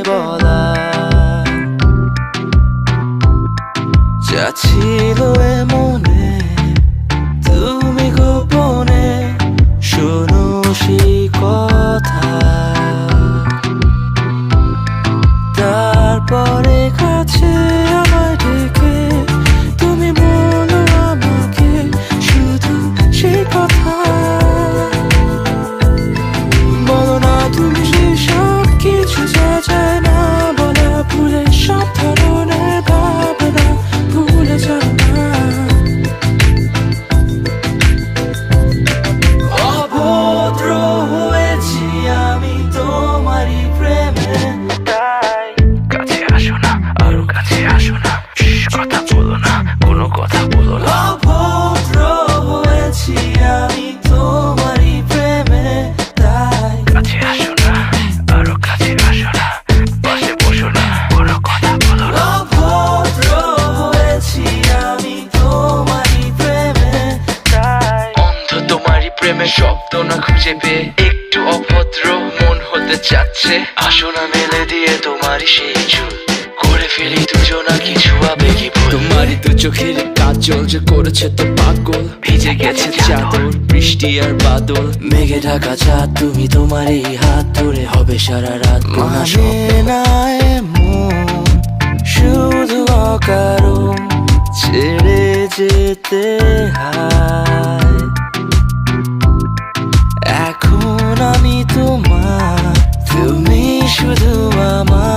বলা যা ছিল এ মনে তুমি গোপনে শোনো সেই কথা তারপরে কাছে আমায় ডেকে তুমি বলো আমাকে শুধু সেই কথা বলো না তুমি সব কিছু যা যায় না বলা ভুলে সব ধরনের ভাবনা ভুলে যাও না অভদ্র হয়েছি আমি তোমারই প্রেমে তাই কাছে আসো না, আরো কাছে আসো না, কথা বলো না, কোনো কথা বলো না। অভদ্র হয়েছি আমি তোমারই প্রেমে তাই কাছে আসো না, আরো কাছে আসো না, পাশে বসো না, কোনো কথা বলো না। অভদ্র হয়েছি আমি তোমারই প্রেমে তাই অন্ধ তোমারই প্রেমে শব্দ না খুঁজে পেয়ে একটু অভদ্র মন হতে চাচ্ছে। আসো না মেলে দিয়ে তোমারই সেই চুল করে ফেলি দুজনা কিছু আবেগী ভুল। তোমারই দু চোখের কাজল যে করেছে তো পাগল ভিজে গেছে চাদর বৃষ্টি আর বাদল মেঘে ঢাকা চাঁদ তুমি তোমারই হাত ধরে হবে সারা রাত মানে না এমন শুধু অকারণ ছেড়ে যেতে হয় এখন আমি তোমার তুমি শুধু আমার